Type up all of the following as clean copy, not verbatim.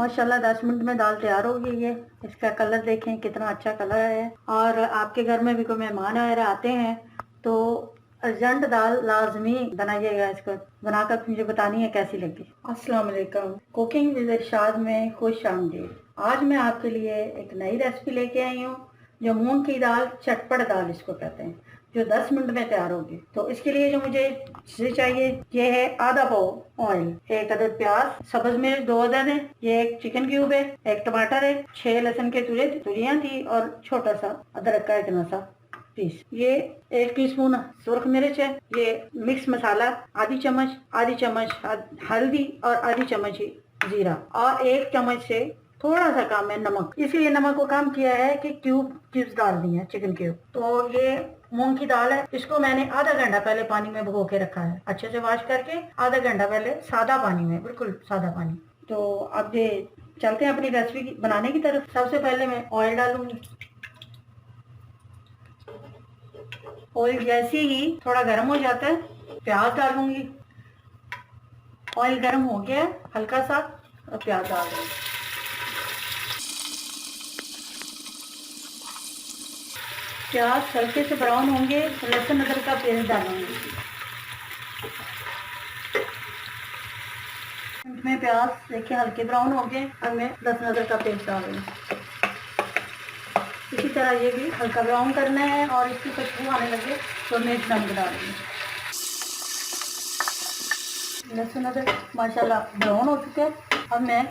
माशाल्लाह 10 मिनट में दाल तैयार हो गई है। इसका कलर देखें कितना अच्छा कलर है। और आपके घर में भी कोई मेहमान वगैरह आते हैं तो अर्जेंट दाल लाजमी बनाइएगा। इसको बनाकर मुझे बतानी है कैसी लगी। अस्सलाम वालेकुम, कुकिंग विद इरशाद में खुश आमदीद। आज मैं आपके लिए एक नई रेसिपी लेके आई हूँ जो मूंग की दाल, चटपट दाल इसको कहते हैं, जो 10 मिनट में तैयार होगी। तो इसके लिए जो मुझे चीजें चाहिए ये है आधा पाव ऑयल, एक अदद प्याज, सब्ज मिर्च 2 अदद है, ये एक चिकन क्यूब है, एक टमाटर है, 6 लहसुन के तुरियां थी और छोटा सा अदरक का इतना सा पीस, ये 1 टीस्पून सुरख मिर्च है, ये मिक्स मसाला आधी चम्मच हल्दी और आधी चम्मच जीरा और 1 चम्मच से थोड़ा सा कम है नमक। इसलिए नमक को कम किया है कि क्यूब्स डाल दी है, चिकन क्यूब। तो ये मूंग की दाल है, इसको मैंने आधा घंटा पहले पानी में भिगो के रखा है, अच्छे से वॉश करके आधा घंटा पहले सादा पानी में, बिल्कुल सादा पानी। तो अब ये चलते हैं अपनी रेसिपी बनाने की तरफ। सबसे पहले मैं ऑयल डालूंगी। ऑयल जैसे ही थोड़ा गर्म हो जाता है प्याज डालूंगी। ऑयल गर्म हो गया है हल्का सा और प्याज डाल दूंगी। प्याज हल्के से ब्राउन होंगे तो लहसुन अदरक का पेस्ट डालूंगी। इसमें प्याज देखिए हल्के ब्राउन हो गए, अब मैं लहसुन अदरक का पेस्ट डालूंगी। इसी तरह ये भी हल्का ब्राउन करना है और इसकी खुशबू आने लगे तो मिर्च नमक डालूंगी। लहसुन अदरक माशाल्लाह ब्राउन हो चुके हैं। अब मैं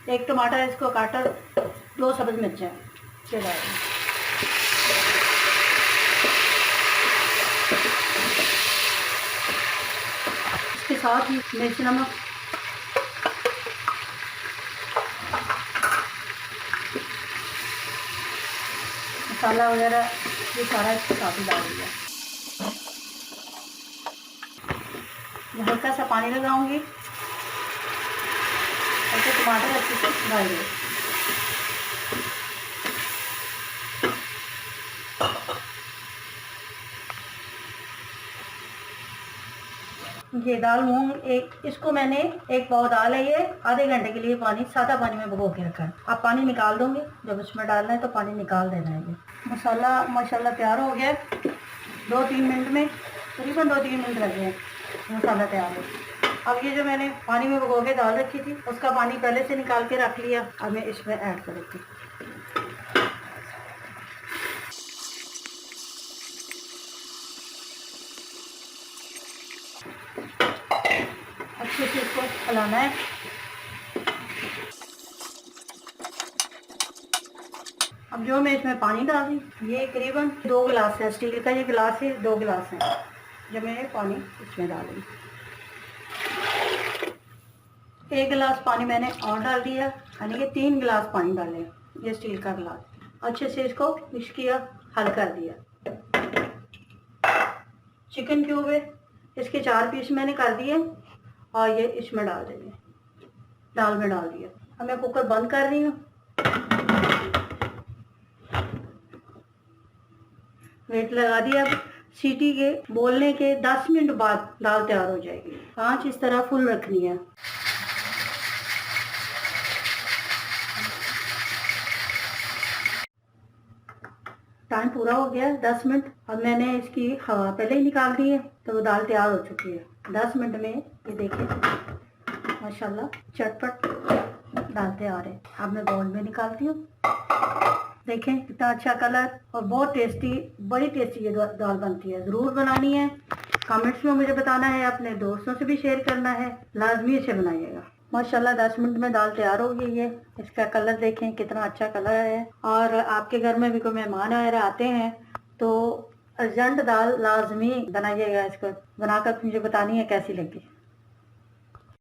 एक टमाटर इसको काटा, 2 सब्ज मिर्चें ये डालूंगी। इसके साथ ही मिर्च नमक, मसाला वगैरह ये सारा इसके साथ ही डाल दिया। हल्का सा पानी लगाऊंगी और तो टमाटर अच्छे से डाल दिए। ये दाल मूंग इसको मैंने 1 पाव दाल है, ये आधे घंटे के लिए सादा पानी में भिगो के रखा है। अब पानी निकाल दूंगी, जब इसमें डालना है तो पानी निकाल देना है। ये मसाला माशाल्लाह तैयार हो गया 2-3 मिनट में, तकरीबन 2-3 मिनट लगे हैं मसाला तैयार हो। अब ये जो मैंने पानी में भिगो के दाल रखी थी उसका पानी पहले से निकाल के रख लिया, अब मैं इसमें ऐड करूँगी। अच्छे से इसको चलाना है। अब जो मैं इसमें पानी डाल दी, ये करीबन 2 गिलास है, स्टील का ये गिलास है, 2 गिलास है जो मैं पानी इसमें डालूंगी। 1 गिलास पानी मैंने और डाल दिया, यानी कि 3 गिलास पानी डाले, ये स्टील का गिलास। अच्छे से इसको मिक्स किया, हल कर दिया। चिकन क्यूब है, इसके 4 पीस मैंने कर दिए और ये इसमें डाल देंगे, दाल में डाल दिया। अब मैं कुकर बंद कर रही हूँ, वेट लगा दिया। अब सीटी के बोलने के 10 मिनट बाद दाल तैयार हो जाएगी। आंच इस तरह फुल रखनी है। टाइम पूरा हो गया 10 मिनट। अब मैंने इसकी हवा पहले ही निकाल दी है तो वो दाल तैयार हो चुकी है। 10 मिनट में ये देखिए माशाल्लाह चटपट दाल तैयार है। अब मैं बाउल में निकालती हूँ। देखें कितना अच्छा कलर और बहुत टेस्टी, बड़ी टेस्टी ये दाल बनती है। ज़रूर बनानी है, कमेंट्स में मुझे बताना है, अपने दोस्तों से भी शेयर करना है, लाजमी इसे बनाइएगा। माशाल्लाह 10 मिनट में दाल तैयार हो गई है। इसका कलर देखें कितना अच्छा कलर है। और आपके घर में भी कोई मेहमान वगैरह आते हैं तो अर्जेंट दाल लाजमी बनाइएगा। इसको बनाकर मुझे बतानी है कैसी लगी।